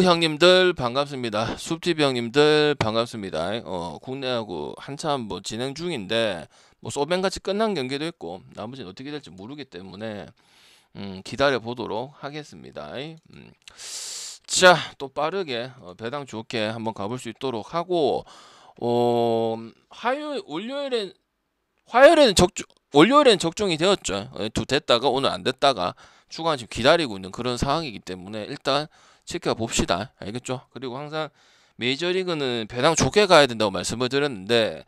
야구 형님들 반갑습니다. 숲TV 형님들 반갑습니다. 국내야구 한참 뭐 진행 중인데 뭐 소변같이 끝난 경기도 있고 나머지는 어떻게 될지 모르기 때문에 기다려 보도록 하겠습니다. 자, 또 빠르게 배당 좋게 한번 가볼 수 있도록 하고 월요일에는 적중이 되었죠. 됐다가 오늘 안 됐다가 추가 지금 기다리고 있는 그런 상황이기 때문에 일단 지켜봅시다. 알겠죠? 그리고 항상 메이저리그는 배당 좋게 가야 된다고 말씀을 드렸는데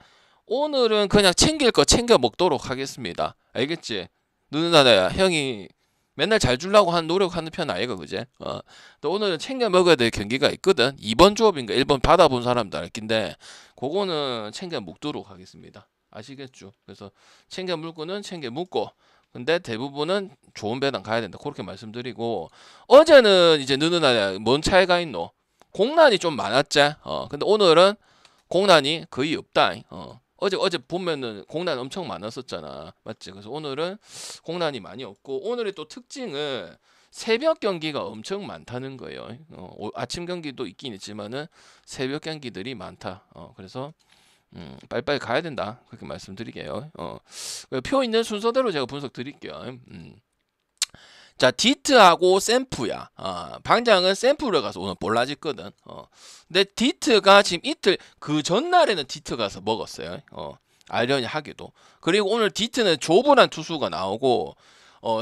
오늘은 그냥 챙길 거 챙겨 먹도록 하겠습니다. 알겠지? 누나야 형이 맨날 잘 주려고 하는 노력하는 편 아이가 그제? 또 오늘은 챙겨 먹어야 될 경기가 있거든. 2번 조업인가 1번 받아본 사람도 알 낀데 그거는 챙겨 먹도록 하겠습니다. 아시겠죠? 그래서 챙겨 물고는 챙겨 묻고 근데 대부분은 좋은 배당 가야 된다. 그렇게 말씀드리고 어제는 이제 느느나 뭔 차이가 있노? 공난이 좀 많았지. 근데 오늘은 공난이 거의 없다. 어제 보면은 공난 엄청 많았었잖아. 맞지? 그래서 오늘은 공난이 많이 없고 오늘의 또 특징은 새벽 경기가 엄청 많다는 거예요. 아침 경기도 있긴 있지만은 새벽 경기들이 많다. 그래서 빨리빨리 가야 된다. 그렇게 말씀드릴게요. 표 있는 순서대로 제가 분석 드릴게요. 자, 디트하고 샘프야. 방장은 샘프를 가서 오늘 볼라졌거든. 근데 디트가 지금 이틀 그 전날에는 디트 가서 먹었어요. 아이러니 하게도. 그리고 오늘 디트는 조브란 투수가 나오고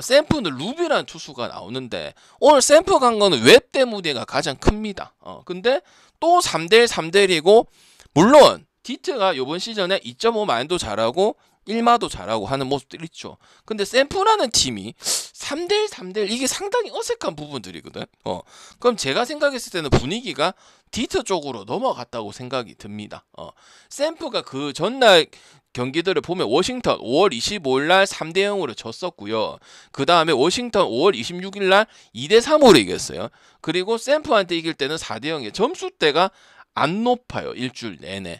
샘프는 루비란 투수가 나오는데 오늘 샘프 간 거는 웹 때문에가 가장 큽니다. 근데 또 3대1 3대1이고 물론 디트가 이번 시즌에 2.5 마인도 잘하고 1마도 잘하고 하는 모습들 있죠. 근데 샘프라는 팀이 3대1 3대1 이게 상당히 어색한 부분들이거든. 그럼 제가 생각했을 때는 분위기가 디트 쪽으로 넘어갔다고 생각이 듭니다. 샘프가 그 전날 경기들을 보면 워싱턴 5월 25일 날 3대 0으로 졌었고요. 그 다음에 워싱턴 5월 26일 날 2대 3으로 이겼어요. 그리고 샘프한테 이길 때는 4대 0이에요. 점수대가 안 높아요. 일주일 내내.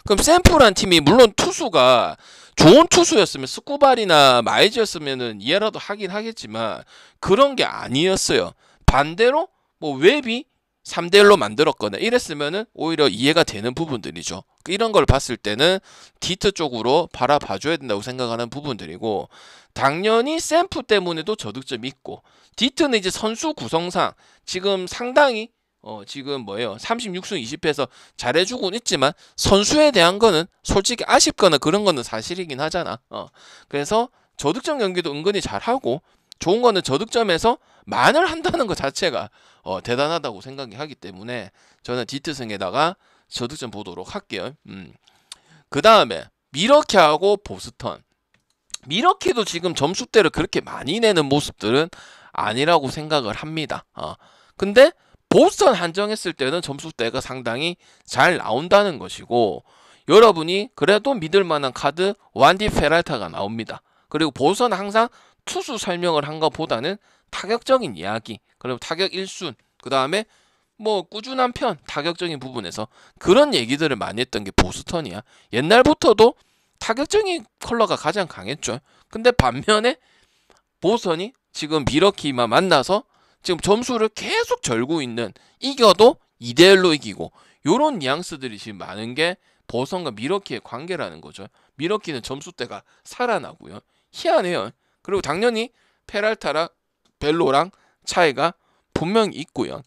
그럼 샘프란 팀이 물론 투수가 좋은 투수였으면 스쿠발이나 마이즈였으면은 이해라도 하긴 하겠지만 그런 게 아니었어요. 반대로 뭐 웹이 3대1로 만들었거나 이랬으면은 오히려 이해가 되는 부분들이죠. 이런 걸 봤을 때는 디트 쪽으로 바라봐줘야 된다고 생각하는 부분들이고 당연히 샘프 때문에도 저득점이 있고 디트는 이제 선수 구성상 지금 상당히 지금 뭐예요? 36승 20패에서 잘해주고는 있지만 선수에 대한 거는 솔직히 아쉽거나 그런 거는 사실이긴 하잖아. 그래서 저득점 경기도 은근히 잘하고 좋은 거는 저득점에서 만을 한다는 것 자체가 대단하다고 생각이 하기 때문에 저는 디트승에다가 저득점 보도록 할게요. 그 다음에 미러키하고 보스턴. 미러키도 지금 점수대를 그렇게 많이 내는 모습들은 아니라고 생각을 합니다. 근데 보스턴 한정했을 때는 점수대가 상당히 잘 나온다는 것이고 여러분이 그래도 믿을 만한 카드 완디 페랄타가 나옵니다. 그리고 보스턴은 항상 투수 설명을 한 것보다는 타격적인 이야기 그리고 타격 1순 그 다음에 뭐 꾸준한 편 타격적인 부분에서 그런 얘기들을 많이 했던 게 보스턴이야. 옛날부터도 타격적인 컬러가 가장 강했죠. 근데 반면에 보스턴이 지금 미러키만 만나서 지금 점수를 계속 절고 있는 이겨도 2대1로 이기고 요런 뉘앙스들이 지금 많은 게 보스턴과 미러키의 관계라는 거죠. 미러키는 점수대가 살아나고요. 희한해요. 그리고 당연히 페랄타랑 벨로랑 차이가 분명히 있고요.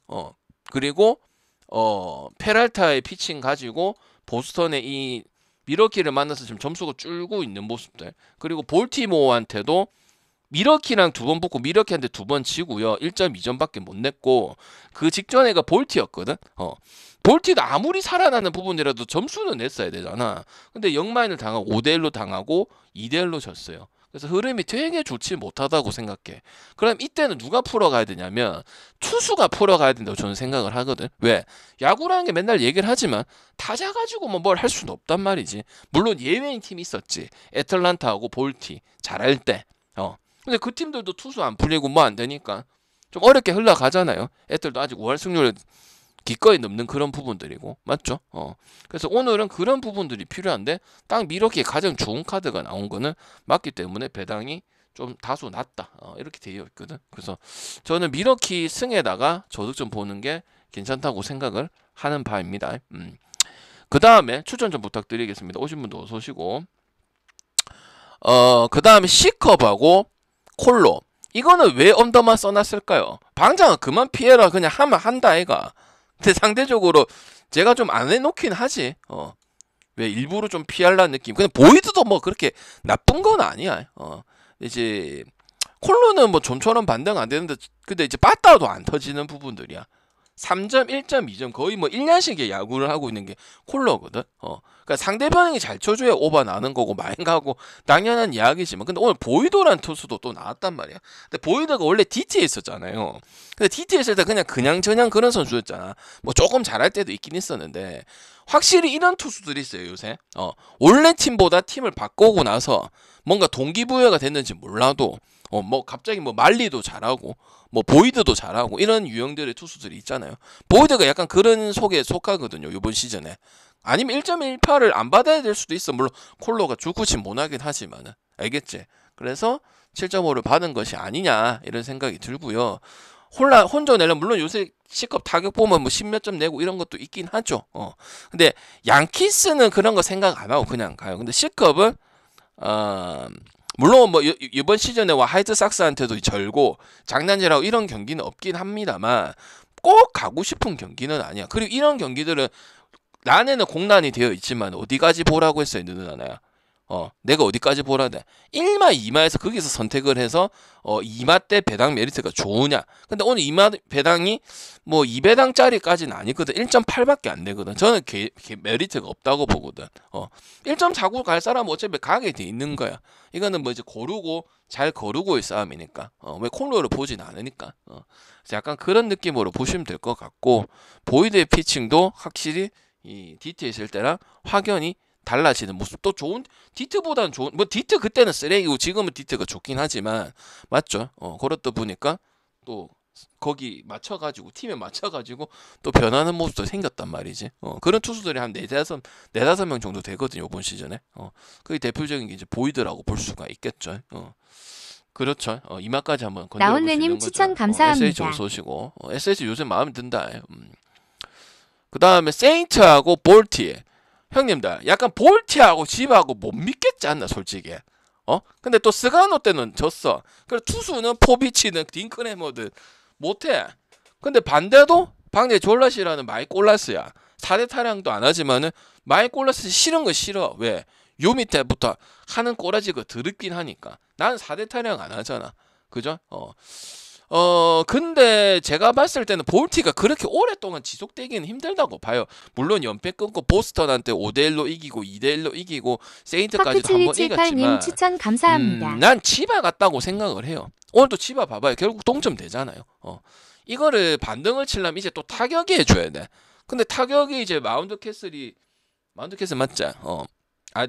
그리고 페랄타의 피칭 가지고 보스턴의 이 미러키를 만나서 지금 점수가 줄고 있는 모습들. 그리고 볼티모어한테도 미러키랑 2번 붙고 미러키한테 2번 지고요. 1.2점밖에 못 냈고 그 직전에가 볼티였거든. 볼티도 아무리 살아나는 부분이라도 점수는 냈어야 되잖아. 근데 0마인을 당하고 5대1로 당하고 2대1로 졌어요. 그래서 흐름이 되게 좋지 못하다고 생각해. 그럼 이때는 누가 풀어가야 되냐면 투수가 풀어가야 된다고 저는 생각을 하거든. 왜? 야구라는 게 맨날 얘기를 하지만 타자 가지고 뭐 뭘 할 수는 없단 말이지. 물론 예외인 팀이 있었지. 애틀란타하고 볼티 잘할 때. 근데 그 팀들도 투수 안 풀리고 뭐 안 되니까 좀 어렵게 흘러가잖아요. 애들도 아직 5할 승률을 기꺼이 넘는 그런 부분들이고 맞죠? 그래서 오늘은 그런 부분들이 필요한데 딱 미러키에 가장 좋은 카드가 나온 거는 맞기 때문에 배당이 좀 다소 낮다 이렇게 되어 있거든. 그래서 저는 미러키 승에다가 저득점 보는 게 괜찮다고 생각을 하는 바입니다. 그 다음에 추천 좀 부탁드리겠습니다. 오신 분도 어서 오시고. 그 다음에 C컵하고 콜로. 이거는 왜 언더만 써놨을까요? 방장은 그만 피해라. 그냥 하면 한다 아이가. 근데 상대적으로 제가 좀 안 해놓긴 하지. 왜 일부러 좀 피하려는 느낌. 근데 보이드도 뭐 그렇게 나쁜 건 아니야. 이제 콜로는 뭐 좀처럼 반등 안 되는데, 근데 이제 빠따도 안 터지는 부분들이야. 3점, 1점, 2점 거의 뭐 1년씩의 야구를 하고 있는 게 콜러거든. 그러니까 상대방이 잘 쳐줘야 오바 나는 거고 마인 가고 당연한 이야기지만, 근데 오늘 보이도란 투수도 또 나왔단 말이야. 근데 보이도가 원래 DT에 있었잖아요. 근데 DT에 있을 때 그냥 그런 선수였잖아. 뭐 조금 잘할 때도 있긴 있었는데, 확실히 이런 투수들이 있어요 요새. 원래 팀보다 팀을 바꾸고 나서 뭔가 동기부여가 됐는지 몰라도 뭐 갑자기 뭐 말리도 잘하고 뭐 보이드도 잘하고 이런 유형들의 투수들이 있잖아요. 보이드가 약간 그런 속에 속하거든요 이번 시즌에. 아니면 1.18을 안 받아야 될 수도 있어. 물론 콜로가 주구치 못하긴 하지만은, 알겠지? 그래서 7.5를 받은 것이 아니냐 이런 생각이 들고요. 혼자 내려 물론 요새 C컵 타격 보면 뭐 10몇 점 내고 이런 것도 있긴 하죠. 근데 양키스는 그런 거 생각 안 하고 그냥 가요. 근데 C컵은 물론 뭐 이번 시즌에 화이트삭스한테도 절고 장난질하고 이런 경기는 없긴 합니다만 꼭 가고 싶은 경기는 아니야. 그리고 이런 경기들은 란에는 공란이 되어 있지만 어디까지 보라고 했어요 누나나야. 내가 어디까지 보라 돼. 1마 2마에서 거기서 선택을 해서 2마 때 배당 메리트가 좋으냐. 근데 오늘 2마 배당이 뭐 2배당짜리까지는 아니거든. 1.8밖에 안 되거든. 저는 메리트가 없다고 보거든. 1.49 갈 사람은 어차피 가게 돼 있는 거야. 이거는 뭐 이제 잘 거르고의 싸움이니까. 왜 콜로를 보진 않으니까. 약간 그런 느낌으로 보시면 될 것 같고, 보이드의 피칭도 확실히 이 DT에 있을 때랑 확연히 달라지는 모습. 또 좋은 디트보다는 좋은, 뭐 디트 그때는 쓰레기고 지금은 디트가 좋긴 하지만 맞죠. 그렇다 보니까 또 거기 맞춰가지고 팀에 맞춰가지고 또 변하는 모습도 생겼단 말이지. 그런 투수들이 한 네다섯 명 정도 되거든요 이번 시즌에. 그게 대표적인 게 이제 보이드라고 볼 수가 있겠죠. 그렇죠. 이마까지 한번 건드려 볼 수 있는 거죠. 추천 감사합니다. SH 어서 오시고. SH 요새 마음에 든다. 그 다음에 세인트하고 볼티. 형님들 약간 볼티하고 집하고 못 믿겠지 않나 솔직히. 근데 또 스가노 때는 졌어. 그리고 투수는 포비치는 딩크네머든 못해. 근데 반대도 방대 졸라시라는 마이콜라스야. 4대 타량도 안 하지만은 마이콜라스 싫은 거 싫어. 왜? 요 밑에부터 하는 꼬라지가 더럽긴 하니까. 나는 4대 타량 안 하잖아. 그죠? 근데 제가 봤을 때는 볼티가 그렇게 오랫동안 지속되기는 힘들다고 봐요. 물론 연패 끊고 보스턴한테 5대1로 이기고 2대1로 이기고 세인트까지도 한번 이겼지만 추천 감사합니다. 난 치바 같다고 생각을 해요. 오늘도 치바 봐봐요. 결국 동점 되잖아요. 이거를 반등을 치려면 이제 또 타격이 해줘야 돼. 근데 타격이 이제 마운드 캐슬 맞자.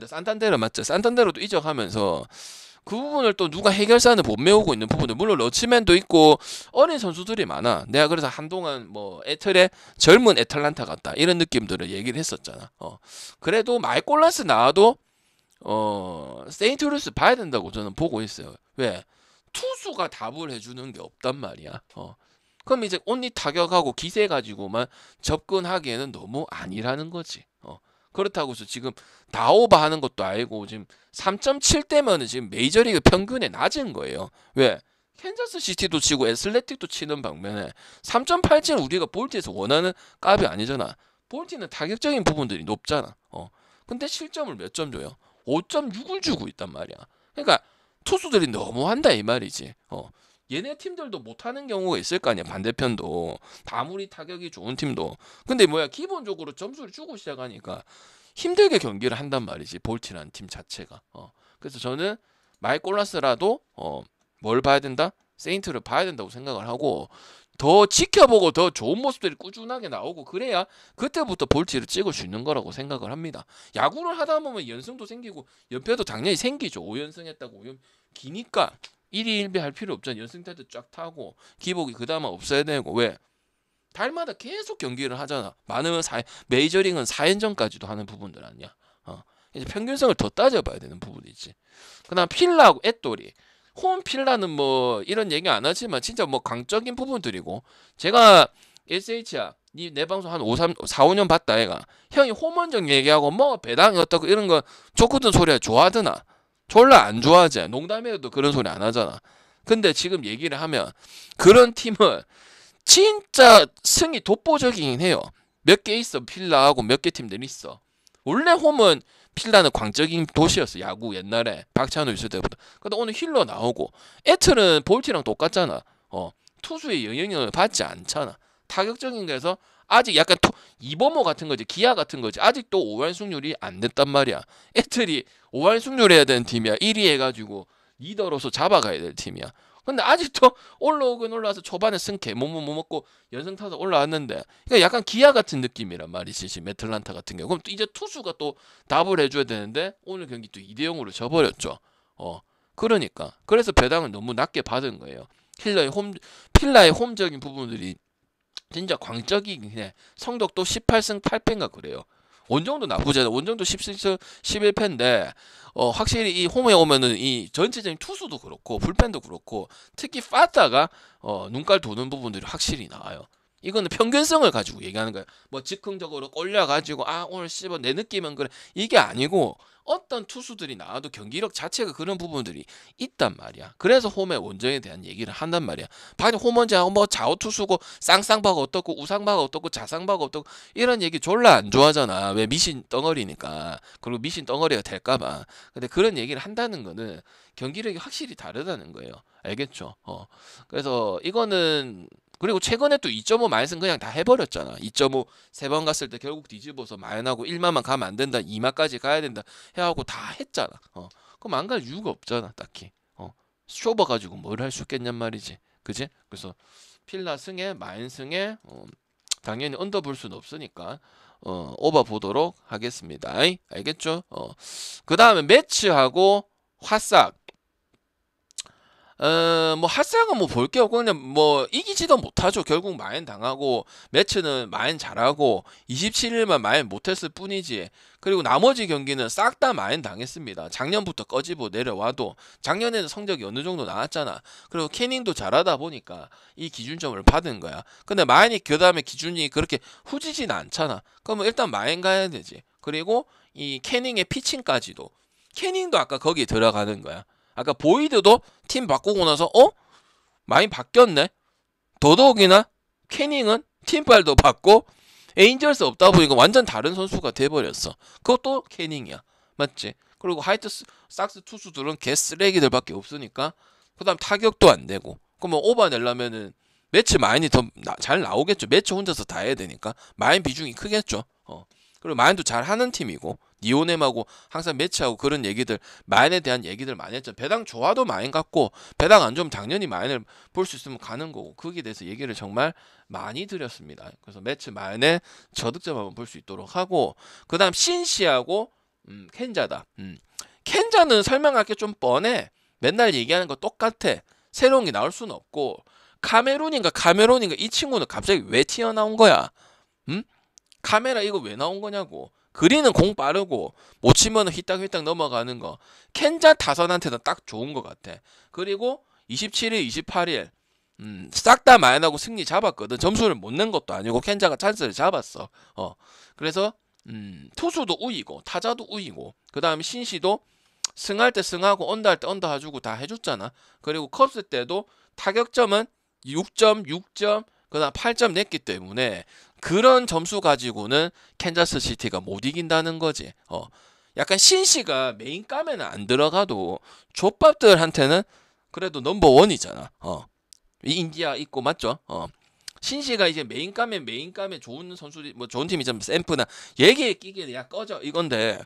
산탄데르 맞자. 산탄데르도 이적하면서 그 부분을 또 누가 해결사는 못 메우고 있는 부분들, 물론 러치맨도 있고 어린 선수들이 많아. 내가 그래서 한동안 뭐 젊은 애틀란타 같다 이런 느낌들을 얘기를 했었잖아. 그래도 마이콜라스 나와도 세인트루이스 봐야 된다고 저는 보고 있어요. 왜? 투수가 답을 해주는 게 없단 말이야. 그럼 이제 온리 타격하고 기세 가지고만 접근하기에는 너무 아니라는 거지. 그렇다고 해서 지금 다 오버하는 것도 아니고 지금 3.7대면은 지금 메이저리그 평균에 낮은 거예요. 왜? 캔자스 시티도 치고 애슬레틱도 치는 방면에 3.87은 우리가 볼티에서 원하는 값이 아니잖아. 볼티는 타격적인 부분들이 높잖아. 근데 실점을 몇 점 줘요? 5.6을 주고 있단 말이야. 그러니까 투수들이 너무한다 이 말이지. 얘네 팀들도 못하는 경우가 있을 거 아니야. 반대편도 아무리 타격이 좋은 팀도. 근데 기본적으로 점수를 주고 시작하니까 힘들게 경기를 한단 말이지. 볼티라는 팀 자체가. 그래서 저는 마이콜라스라도 뭘 봐야 된다? 세인트를 봐야 된다고 생각을 하고, 더 지켜보고 더 좋은 모습들이 꾸준하게 나오고 그래야 그때부터 볼티를 찍을 수 있는 거라고 생각을 합니다. 야구를 하다 보면 연승도 생기고 연패도 당연히 생기죠. 5연승 했다고 5연 기니까 1위 1비 할 필요 없잖아. 연승 때도 쫙 타고 기복이 그 다음에 없어야 되고. 왜? 달마다 계속 경기를 하잖아. 많으면 메이저링은 4연전까지도 하는 부분들 아니야. 이제 평균성을 더 따져봐야 되는 부분이지. 그다음 필라하고 앳돌이. 홈 필라는 뭐 이런 얘기 안 하지만 진짜 뭐 강적인 부분들이고, 제가 SH야 니 내 방송 한 4, 5년 봤다 애가. 형이 홈원정 얘기하고 뭐 배당이 어떻고 이런 거 좋거든 소리야 좋아하드나? 졸라 안 좋아하지. 농담해도 그런 소리 안 하잖아. 근데 지금 얘기를 하면 그런 팀은 진짜 승이 독보적이긴 해요. 몇 개 있어. 필라하고 몇 개 팀들 있어. 원래 홈은 필라는 광적인 도시였어. 야구 옛날에 박찬호 있을 때보다. 근데 오늘 힐러 나오고 애틀은 볼티랑 똑같잖아. 투수의 영향을 받지 않잖아. 타격적인 거에서 아직 약간 이버모 같은 거지. 기아 같은 거지. 아직도 5할 승률이 안 됐단 말이야. 애틀이 5할 승률해야 되는 팀이야. 1위 해가지고 리더로서 잡아가야 될 팀이야. 근데 아직도 올라오긴 올라와서 초반에 승캐 못 먹고 연승 타서 올라왔는데 그러니까 약간 기아 같은 느낌이란 말이지. 지금 애틀란타 같은 경우. 그럼 또 이제 투수가 또 답을 해줘야 되는데 오늘 경기 또 2대0으로 져버렸죠. 그러니까 그래서 배당을 너무 낮게 받은 거예요. 필라의 홈적인 부분들이 진짜 광적이긴 해. 성적도 18승 8패인가 그래요. 원정도 나쁘잖아. 원정도 10승 11패인데 확실히 이 홈에 오면은 이 전체적인 투수도 그렇고 불펜도 그렇고 특히 파타가 눈깔 도는 부분들이 확실히 나와요. 이거는 평균성을 가지고 얘기하는 거예요. 뭐 즉흥적으로 꼴려가지고 오늘 씹어 내 느낌은 그래 이게 아니고 어떤 투수들이 나와도 경기력 자체가 그런 부분들이 있단 말이야. 그래서 홈의 원정에 대한 얘기를 한단 말이야. 반이 홈원자하고 뭐 좌우 투수고 쌍쌍바가 어떻고 우상바가 어떻고 자상바가 어떻고 이런 얘기 졸라 안 좋아하잖아. 왜 미신 덩어리니까. 그리고 미신 덩어리가 될까봐. 근데 그런 얘기를 한다는 거는 경기력이 확실히 다르다는 거예요. 알겠죠? 그래서 이거는 그리고 최근에 또 2.5 마이너스는 그냥 다 해버렸잖아. 2.5 세 번 갔을 때 결국 뒤집어서 마이너하고 1마만 가면 안 된다. 2마까지 가야 된다. 해하고 다 했잖아. 그럼 안 갈 이유가 없잖아. 딱히. 쇼버 가지고 뭘 할 수 있겠냔 말이지. 그지? 그래서 필라 승에 마인 승에 당연히 언더 볼 수는 없으니까 오버 보도록 하겠습니다. 알겠죠? 그 다음에 매치하고 화싹. 뭐 핫상은 뭐 볼 게 없고 그냥 뭐 이기지도 못하죠. 결국 마인 당하고 매치는 마인 잘하고 27일만 마인 못했을 뿐이지. 그리고 나머지 경기는 싹 다 마인 당했습니다. 작년부터 꺼지고 내려와도 작년에는 성적이 어느 정도 나왔잖아. 그리고 캐닝도 잘하다 보니까 이 기준점을 받은 거야. 근데 마인이 그 다음에 기준이 그렇게 후지진 않잖아. 그러면 일단 마인 가야 되지. 그리고 이 캐닝의 피칭까지도 캐닝도 아까 거기에 들어가는 거야. 아까 보이드도 팀 바꾸고 나서 많이 바뀌었네. 더더욱이나 캐닝은 팀빨도 바뀌고 에인절스 없다 보니까 완전 다른 선수가 돼버렸어. 그것도 캐닝이야. 맞지? 그리고 삭스 투수들은 개쓰레기들밖에 없으니까 그 다음 타격도 안 되고 그럼 오버 내려면은 매치 마인이 더 잘 나오겠죠. 매치 혼자서 다 해야 되니까 마인 비중이 크겠죠. 그리고 마인도 잘하는 팀이고 니오넴하고 항상 매치하고 그런 얘기들 마인에 대한 얘기들 많이 했죠. 배당 좋아도 마인 같고 배당 안 좋으면 당연히 마인을 볼 수 있으면 가는 거고 거기에 대해서 얘기를 정말 많이 드렸습니다. 그래서 매치 마인의 저득점 한번 볼 수 있도록 하고 그 다음 신시하고 켄자다. 켄자는 설명할 게 좀 뻔해. 맨날 얘기하는 거 똑같아. 새로운 게 나올 수는 없고 카메론인가 이 친구는 갑자기 왜 튀어나온 거야? 카메라 이거 왜 나온 거냐고. 그리는 공 빠르고 못 치면 휘딱휘딱 넘어가는 거. 켄자 타선한테는 딱 좋은 것 같아. 그리고 27일, 28일 싹 다 마인하고 승리 잡았거든. 점수를 못 낸 것도 아니고 켄자가 찬스를 잡았어. 그래서 투수도 우이고 타자도 우이고 그 다음에 신시도 승할 때 승하고 언더 할 때 언더 해주고 다 해줬잖아. 그리고 컵스 때도 타격점은 6점, 6점, 그 다음 8점 냈기 때문에 그런 점수 가지고는 캔자스 시티가 못 이긴다는 거지. 약간 신시가 메인 감에는 안 들어가도 족밥들한테는 그래도 넘버원이잖아. 인디아 있고 맞죠? 신시가 이제 메인 감에 좋은 선수들이 뭐 좋은 팀 있잖아. 샘프나 얘기에 끼게 야 꺼져 이건데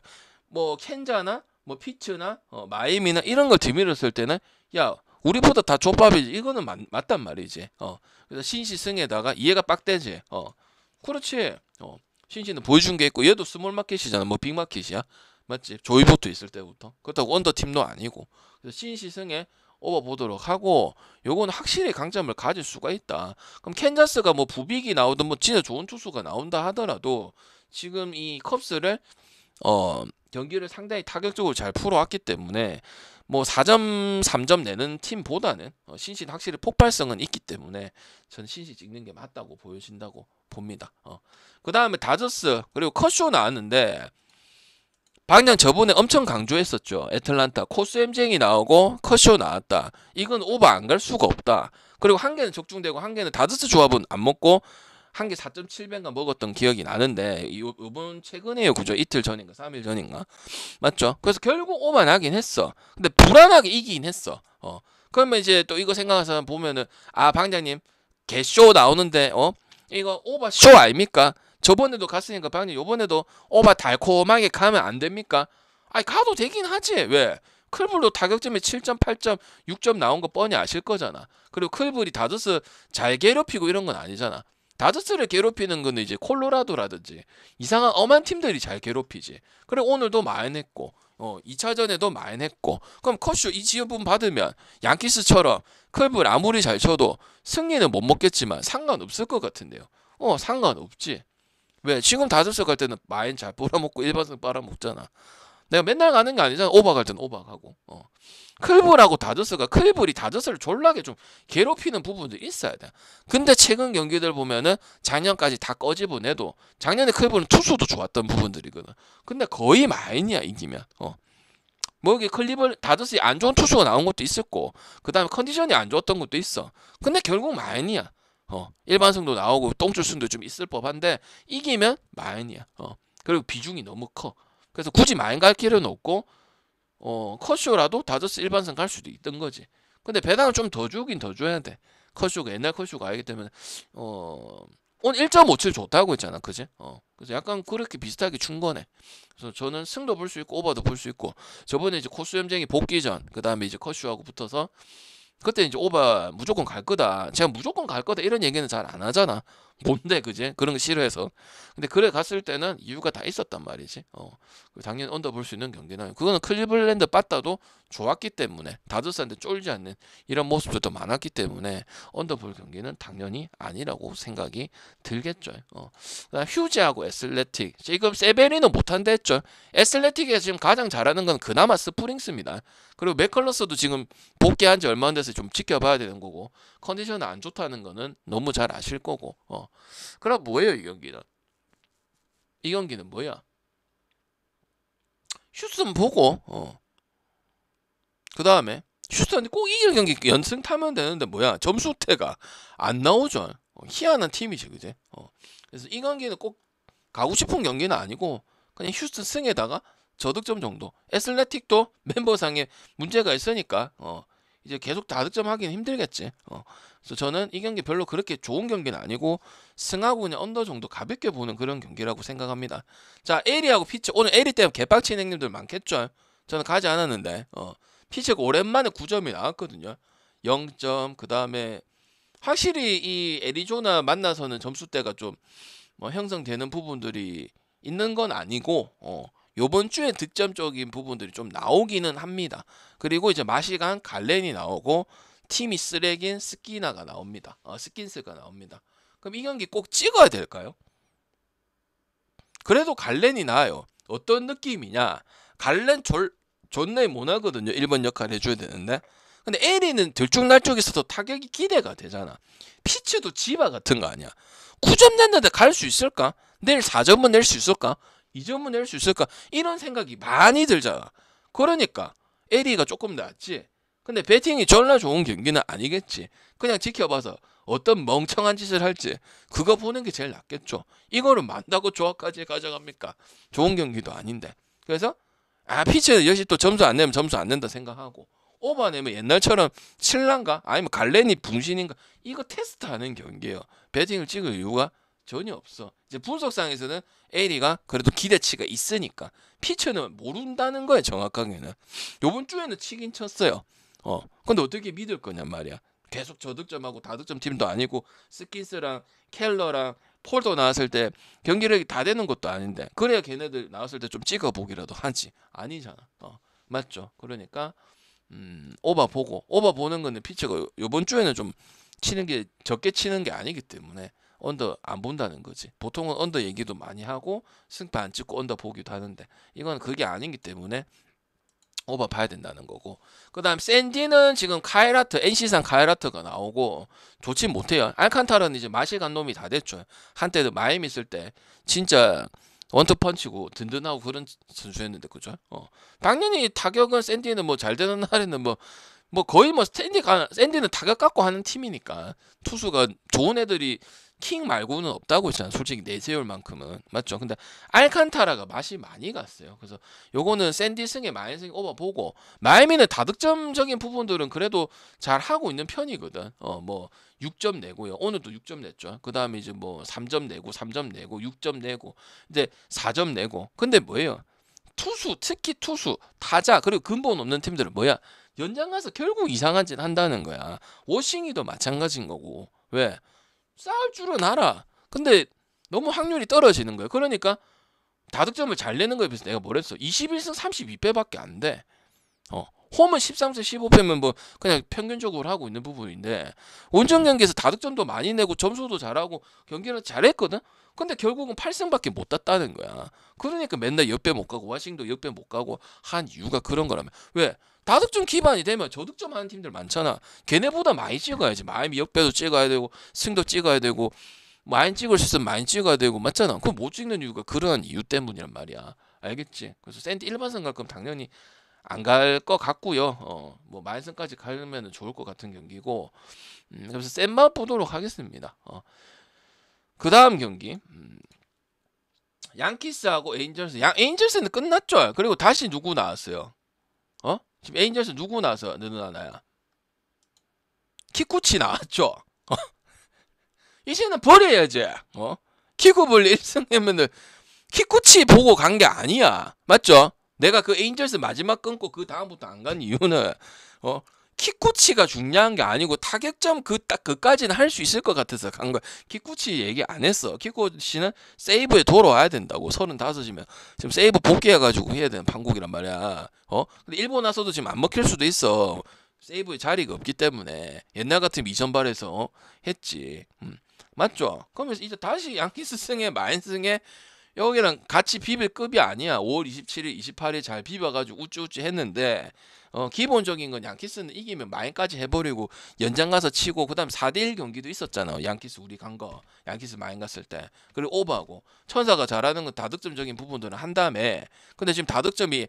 뭐 켄자나 뭐 피츠나 마이미나 이런 걸 뒤밀었을 때는 야 우리보다 다 족밥이지. 이거는 맞단 말이지. 그래서 신시 승에다가 이해가 빡대지. 그렇지. 신시는 보여준 게 있고 얘도 스몰 마켓이잖아. 뭐 빅 마켓이야. 맞지? 조이보트 있을 때부터. 그렇다고 언더 팀도 아니고. 그래서 신시 승에 오버 보도록 하고 요거는 확실히 강점을 가질 수가 있다. 그럼 캔자스가 뭐 부빅이 나오든 뭐 진짜 좋은 투수가 나온다 하더라도 지금 이 컵스를 경기를 상당히 타격적으로 잘 풀어왔기 때문에 뭐 4점, 3점 내는 팀보다는 신신 확실히 폭발성은 있기 때문에 저는 신신 찍는 게 맞다고 보여진다고 봅니다. 그 다음에 다저스 그리고 컷쇼 나왔는데 방장 저번에 엄청 강조했었죠. 애틀란타 코스 엠쟁이 나오고 컷쇼 나왔다. 이건 오버 안 갈 수가 없다. 그리고 한 개는 적중되고 한 개는 다저스 조합은 안 먹고 한 개 4.7배인가 먹었던 기억이 나는데 요번 최근에요. 그죠? 이틀 전인가 3일 전인가 맞죠? 그래서 결국 오버 나긴 했어. 근데 불안하게 이기긴 했어. 그러면 이제 또 이거 생각해서 보면은 아 방장님 개쇼 나오는데 이거 오버 쇼 아닙니까? 저번에도 갔으니까 방장님 요번에도 오버 달콤하게 가면 안 됩니까? 아니 가도 되긴 하지. 왜? 클블도 타격점에 7점, 8점, 6점 나온 거 뻔히 아실 거잖아. 그리고 클블이 다저스 잘 괴롭히고 이런 건 아니잖아. 다저스를 괴롭히는 거는 이제 콜로라도라든지 이상한 엄한 팀들이 잘 괴롭히지. 그래 오늘도 많이 했고 2차전에도 많이 했고 그럼 컷쇼 이 지원분 받으면 양키스처럼 클블 아무리 잘 쳐도 승리는 못 먹겠지만 상관없을 것 같은데요. 상관없지. 왜? 지금 다저스 갈 때는 마인 잘 빨아먹고 일반승 빨아먹잖아. 내가 맨날 가는 게 아니잖아. 오버 갈 때는 오버 가고. 클블하고 다저스가 클블이 다저스를 졸라게 좀 괴롭히는 부분도 있어야 돼. 근데 최근 경기들 보면은 작년까지 다 꺼집어내도 작년에 클블은 투수도 좋았던 부분들이거든. 근데 거의 마인이야 이기면. 뭐 여기 클리블 다저스에 안 좋은 투수가 나온 것도 있었고 그 다음에 컨디션이 안 좋았던 것도 있어. 근데 결국 마인이야. 일반승도 나오고 똥줄승도 좀 있을 법한데 이기면 마인이야. 그리고 비중이 너무 커. 그래서 굳이 마인 갈 필요는 없고 컷쇼라도 다저스 일반승 갈 수도 있던 거지. 근데 배당을 좀 더 주긴 더 줘야 돼. 컷쇼가 옛날 컷쇼가 아니기 때문에 오늘 1.57 좋다고 했잖아, 그지? 그래서 약간 그렇게 비슷하게 준 거네. 그래서 저는 승도 볼 수 있고 오버도 볼 수 있고 저번에 이제 코스 염쟁이 복귀 전, 그 다음에 이제 컷쇼하고 붙어서 그때 이제 오버 무조건 갈 거다. 제가 무조건 갈 거다 이런 얘기는 잘 안 하잖아. 뭔데 그지? 그런 거 싫어해서. 근데 그래 갔을 때는 이유가 다 있었단 말이지. 당연히 언더 볼 수 있는 경기는 그거는 클리블랜드 빠따도 좋았기 때문에 다저스한테 쫄지 않는 이런 모습들도 많았기 때문에 언더 볼 경기는 당연히 아니라고 생각이 들겠죠. 그다음 휴지하고 애슬레틱 지금 세베리는 못한다 했죠. 애슬레틱에서 지금 가장 잘하는 건 그나마 스프링스입니다. 그리고 맥컬러스도 지금 복귀한 지 얼마 안 돼서 좀 지켜봐야 되는 거고 컨디션이 안 좋다는 거는 너무 잘 아실 거고 그럼 뭐예요 이 경기는? 이 경기는 뭐야? 휴스턴 보고 그 다음에 휴스턴이 꼭 이길 경기 연승 타면 되는데 뭐야 점수태가 안 나오죠. 희한한 팀이지 그제? 그래서 이 경기는 꼭 가고 싶은 경기는 아니고 그냥 휴스턴 승에다가 저득점 정도. 애슬레틱도 멤버상에 문제가 있으니까 이제 계속 다득점 하기는 힘들겠지. 그래서 저는 이 경기 별로 그렇게 좋은 경기는 아니고 승하고 그냥 언더 정도 가볍게 보는 그런 경기라고 생각합니다. 자, 에리하고 피치 오늘 에리 때문에 개빡친 형님들 많겠죠. 저는 가지 않았는데 피치가 오랜만에 9점이 나왔거든요. 0점 그 다음에 확실히 이 애리조나 만나서는 점수대가 좀 뭐 형성되는 부분들이 있는 건 아니고 요번 주에 득점적인 부분들이 좀 나오기는 합니다. 그리고 이제 마시간 갈렌이 나오고 팀이 쓰레기인 스키나가 나옵니다. 스킨스가 나옵니다. 그럼 이 경기 꼭 찍어야 될까요? 그래도 갈렌이 나아요. 어떤 느낌이냐? 갈렌 존내 못하거든요. 1번 역할 해줘야 되는데. 근데 에리는 들쭉날쭉해서 타격이 기대가 되잖아. 피츠도 지바 같은 거 아니야. 9점 냈는데 갈 수 있을까? 내일 4점은 낼 수 있을까? 2점은 낼 수 있을까? 이런 생각이 많이 들잖아. 그러니까 에리가 조금 낫지. 근데 배팅이 전날 좋은 경기는 아니겠지. 그냥 지켜봐서 어떤 멍청한 짓을 할지 그거 보는 게 제일 낫겠죠. 이거를 만다고 조합까지 가져갑니까? 좋은 경기도 아닌데. 그래서 피치는 역시 또 점수 안 내면 점수 안 낸다 생각하고 오버 내면 옛날처럼 칠란가 아니면 갈렌이 붕신인가 이거 테스트하는 경기예요. 배팅을 찍을 이유가 전혀 없어. 이제 분석상에서는 에리가 그래도 기대치가 있으니까 피처는 모른다는 거예요. 정확하게는 요번 주에는 치긴 쳤어요. 근데 어떻게 믿을 거냔 말이야. 계속 저득점하고 다득점 팀도 아니고 스킨스랑 켈러랑 폴더 나왔을 때 경기력이 다 되는 것도 아닌데 그래야 걔네들 나왔을 때 좀 찍어보기라도 하지. 아니잖아. 맞죠. 그러니까 오버 보고 오버 보는 거는 피처가 요번 주에는 좀 치는 게 적게 치는 게 아니기 때문에 언더 안 본다는 거지. 보통은 언더 얘기도 많이 하고 승파 안 찍고 언더 보기도 하는데 이건 그게 아니기 때문에 오버 봐야 된다는 거고. 그 다음 샌디는 지금 카이라트, NC산 카이라트가 나오고 좋지 못해요. 알칸타라는 이제 맛이 간 놈이 다 됐죠. 한때도 마이애미 있을 때 진짜 원투펀치고 든든하고 그런 선수였는데, 그죠? 당연히 타격은 샌디는 뭐 잘 되는 날에는 뭐 거의 뭐 샌디는 타격 갖고 하는 팀이니까 투수가 좋은 애들이 킹 말고는 없다고 했잖아. 솔직히 내세울 만큼은. 맞죠? 근데 알칸타라가 맛이 많이 갔어요. 그래서 요거는 샌디 승에 마이애미 승 오버 보고, 마이애미는 다득점적인 부분들은 그래도 잘 하고 있는 편이거든. 뭐 6점 내고요. 오늘도 6점 냈죠. 그 다음에 이제 뭐 3점 내고 3점 내고 6점 내고 이제 4점 내고. 근데 뭐예요? 투수, 특히 투수, 타자, 그리고 근본 없는 팀들은 뭐야? 연장 가서 결국 이상한 짓 한다는 거야. 워싱이도 마찬가지인 거고. 왜? 싸울 줄은 알아. 근데 너무 확률이 떨어지는 거야. 그러니까 다득점을 잘 내는 거에 비해서 내가 뭐랬어? 21승 32패밖에 안 돼. 홈은 13승 15패면 뭐 그냥 평균적으로 하고 있는 부분인데, 원정 경기에서 다득점도 많이 내고 점수도 잘하고 경기는 잘했거든. 근데 결국은 8승밖에 못 땄다는 거야. 그러니까 맨날 역배 못 가고 와싱도 역배 못 가고 한 이유가 그런 거라면. 왜? 다득점 기반이 되면 저득점 하는 팀들 많잖아. 걔네보다 많이 찍어야지. 마이애미 역배도 찍어야 되고 승도 찍어야 되고 많이 찍을 수 있으면 많이 찍어야 되고, 맞잖아. 그럼 못 찍는 이유가 그러한 이유 때문이란 말이야. 알겠지? 그래서 샌디 일반승 갈 거면 당연히 안 갈 것 같고요. 뭐 마이승까지 가면 좋을 것 같은 경기고, 그래서 센 맛 보도록 하겠습니다. 그 다음 경기, 양키스하고 에인절스. 에인절스는 끝났죠. 그리고 다시 누구 나왔어요? 지금 에인절스 누구 나와서 늘어나나요? 키쿠치 나왔죠. 이제는 버려야지. 키쿠블 1승하면은 키쿠치 보고 간 게 아니야. 맞죠? 내가 그 에인절스 마지막 끊고 그 다음부터 안 간 이유는 키쿠치가 중요한 게 아니고 타격점 딱 그까지는 할 수 있을 것 같아서 간 거야. 키쿠치 얘기 안 했어. 키쿠치는 세이브에 돌아와야 된다고. 35이면 지금 세이브 복귀해가지고 해야 되는 판국이란 말이야. 근데 일본 와서도 지금 안 먹힐 수도 있어. 세이브에 자리가 없기 때문에. 옛날 같으면 이전발에서 했지. 맞죠? 그러면 이제 다시 양키스 승에 마인승에 여기랑 같이 비빌 급이 아니야. 5월 27일, 28일 잘 비벼가지고 우쭈우쭈 했는데, 기본적인 건 양키스는 이기면 마인까지 해버리고 연장 가서 치고, 그 다음 4대1 경기도 있었잖아. 양키스 우리 간 거. 양키스 마인 갔을 때. 그리고 오버하고. 천사가 잘하는 건 다득점적인 부분들은 한 다음에, 근데 지금 다득점이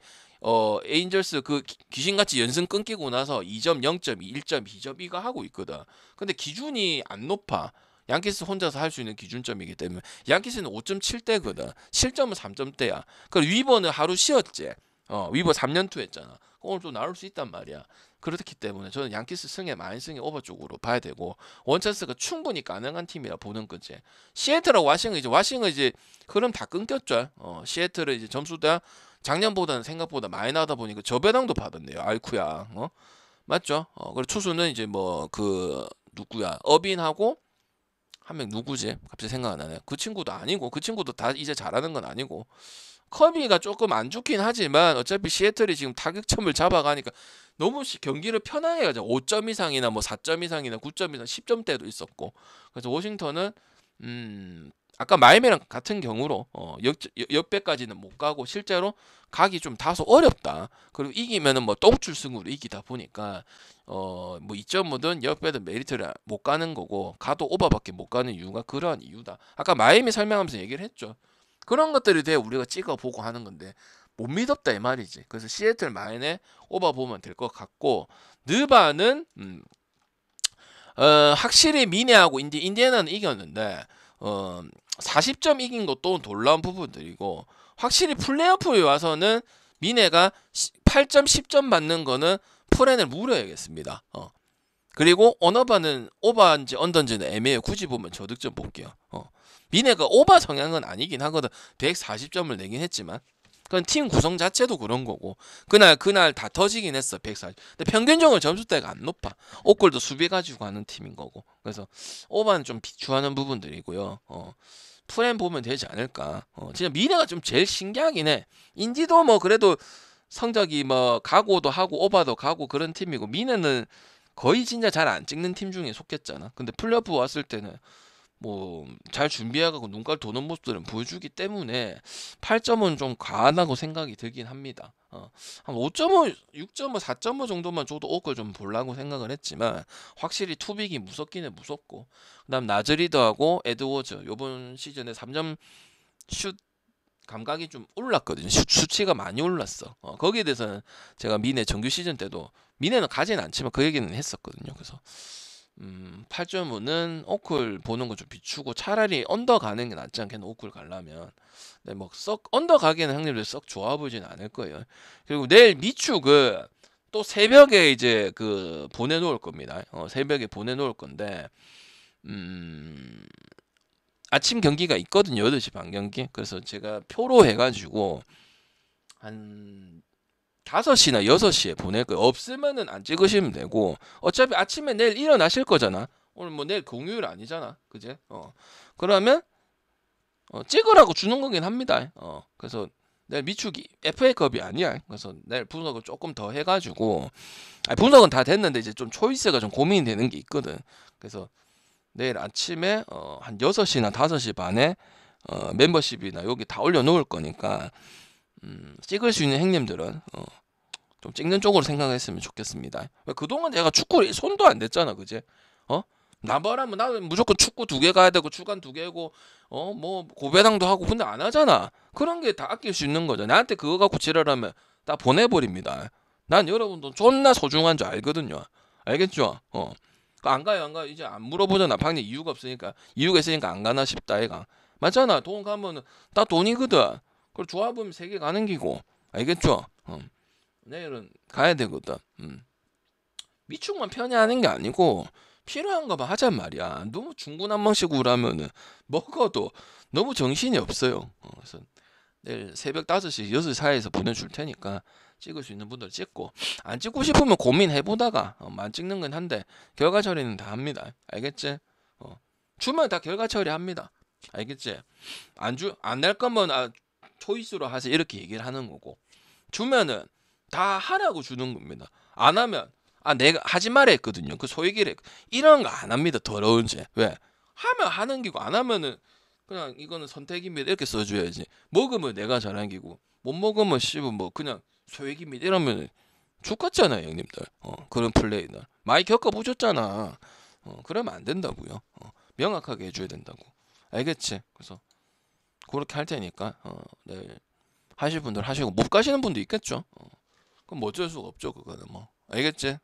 에인절스 그 귀신같이 연승 끊기고 나서 2점, 0.2, 1점, 2점 이거 하고 있거든. 근데 기준이 안 높아. 양키스 혼자서 할 수 있는 기준점이기 때문에. 양키스는 5.7대거든. 실점은 3점대야. 그리고 위버는 하루 쉬었지. 위버 3연투 했잖아. 오늘 또 나올 수 있단 말이야. 그렇기 때문에 저는 양키스 승에 마인승에 오버 쪽으로 봐야 되고, 원찬스가 충분히 가능한 팀이라 보는 거지. 시애틀하고 와싱은 이제 흐름 다 끊겼죠. 시애틀은 이제 점수가 작년보다는 생각보다 많이 나다 보니까 저배당도 받았네요. 아이쿠야. 맞죠? 그리고 투수는 이제 뭐 그 누구야? 어빈하고 한 명 누구지? 갑자기 생각 안 나네. 그 친구도 아니고, 그 친구도 다 이제 잘하는 건 아니고. 커비가 조금 안 좋긴 하지만 어차피 시애틀이 지금 타격점을 잡아가니까 너무 경기를 편하게 가죠. 5점 이상이나 뭐 4점 이상이나 9점 이상 10점대도 있었고. 그래서 워싱턴은 아까 마이애미랑 같은 경우로 역배까지는 못 가고 실제로 가기 좀 다소 어렵다. 그리고 이기면은 뭐 똥줄승으로 이기다 보니까 뭐 2.5든 역배든 메리트를 못 가는 거고, 가도 오버밖에 못 가는 이유가 그러한 이유다. 아까 마이애미 설명하면서 얘기를 했죠. 그런 것들에 대해 우리가 찍어보고 하는 건데 못 믿었다 이 말이지. 그래서 시애틀 마인에 오버 보면 될 것 같고, 느바는 확실히 미네하고 인디애나는 이겼는데 40점 이긴 것도 놀라운 부분들이고, 확실히 플레이오프에 와서는 미네가 8점 10점 받는 거는 프렌을 물어야겠습니다. 그리고 오너바는 오버인지 언더인지는 애매해요. 굳이 보면 저득점 볼게요. 미네가 오버 성향은 아니긴 하거든. 140점을 내긴 했지만 그건 팀 구성 자체도 그런 거고, 그날 다 터지긴 했어. 140. 근데 평균적으로 점수대가 안 높아. 옥골도 수비 가지고 하는 팀인 거고. 그래서 오버는 좀 비추하는 부분들이고요. 프렌 보면 되지 않을까. 진짜 미네가 좀 제일 신기하긴 해. 인디도 뭐 그래도 성적이 뭐 가고도 하고 오버도 가고 그런 팀이고, 미네는 거의 진짜 잘 안 찍는 팀 중에 속했잖아. 근데 플레이오프 왔을 때는 뭐 잘 준비해가고 눈깔 도는 모습들은 보여주기 때문에 8점은 좀 과하다고 생각이 들긴 합니다. 한 5.5, 6.5, 4.5 정도만 줘도 오걸 좀 보려고 생각을 했지만 확실히 투빅이 무섭기는 무섭고, 그다음 나즈리드하고 에드워즈 요번 시즌에 3점 슛 감각이 좀 올랐거든요. 수치가 많이 올랐어. 거기에 대해서는 제가 미네 정규 시즌 때도, 미네는 가진 않지만 그 얘기는 했었거든요. 그래서 8.5는 오클 보는 거 좀 비추고 차라리 언더 가는 게 낫지 않겠나, 오클 가려면. 네, 뭐 썩 언더 가기에는 형님들 썩 좋아 보이진 않을 거예요. 그리고 내일 미축은 또 새벽에 이제 그 보내놓을 겁니다. 새벽에 보내놓을 건데 아침 경기가 있거든요. 8시 반 경기. 그래서 제가 표로 해가지고 한 5시나 6시에 보낼 거예요. 없으면은 안 찍으시면 되고, 어차피 아침에 내일 일어나실 거잖아. 오늘 뭐 내일 공휴일 아니잖아. 그제? 그러면 찍으라고 주는 거긴 합니다. 그래서 내일 미축이 FA컵이 아니야. 그래서 내일 분석을 조금 더 해가지고, 분석은 다 됐는데 이제 좀 초이스가 좀 고민이 되는 게 있거든. 그래서 내일 아침에 한 6시나 5시 반에 멤버십이나 여기 다 올려놓을 거니까 찍을 수 있는 형님들은 좀 찍는 쪽으로 생각했으면 좋겠습니다. 그동안 내가 축구를 손도 안 댔잖아, 그제? 나바라면 나는 무조건 축구 2개 가야 되고 주간 2개고 뭐 고배당도 하고, 근데 안 하잖아. 그런 게 다 아낄 수 있는 거죠. 나한테 그거 갖고 지랄하면 다 보내버립니다. 난 여러분도 존나 소중한 줄 알거든요. 알겠죠? 안 가요, 안 가요. 이제 안 물어보잖아. 방금 이유가 없으니까. 이유가 있으니까 안 가나 싶다, 얘가. 맞잖아. 돈 가면은 다 돈이거든. 그리고 조합은 3개 가는 기고. 알겠죠? 내일은 가야 되거든. 미축만 편애하는 게 아니고 필요한 거만 하잔 말이야. 너무 중구난방식 우라면은 먹어도 너무 정신이 없어요. 그래서 내일 새벽 5시, 6시 사이에서 보내줄 테니까 찍을 수 있는 분들 찍고, 안 찍고 싶으면 고민해보다가 안 찍는 건 한데 결과 처리는 다 합니다. 알겠지? 주면 다 결과 처리합니다. 알겠지? 안 낼 거면 초이스로 하세요, 이렇게 얘기를 하는 거고, 주면은 다 하라고 주는 겁니다. 안 하면 내가 하지 말라 했거든요. 그 소얘기를 이런 거 안 합니다. 더러운 죄. 왜? 하면 하는 기고, 안 하면은 그냥 이거는 선택입니다 이렇게 써줘야지. 먹으면 내가 잘한 기고, 못 먹으면 씹으면 뭐 그냥 소액입니다 이러면 죽겠잖아요, 형님들. 그런 플레이는 많이 겪어보셨잖아. 그러면 안 된다고요. 명확하게 해줘야 된다고. 알겠지? 그래서 그렇게 할 테니까 내일 하실 분들 하시고, 못 가시는 분도 있겠죠. 그럼 뭐 어쩔 수가 없죠, 그거는 뭐. 알겠지?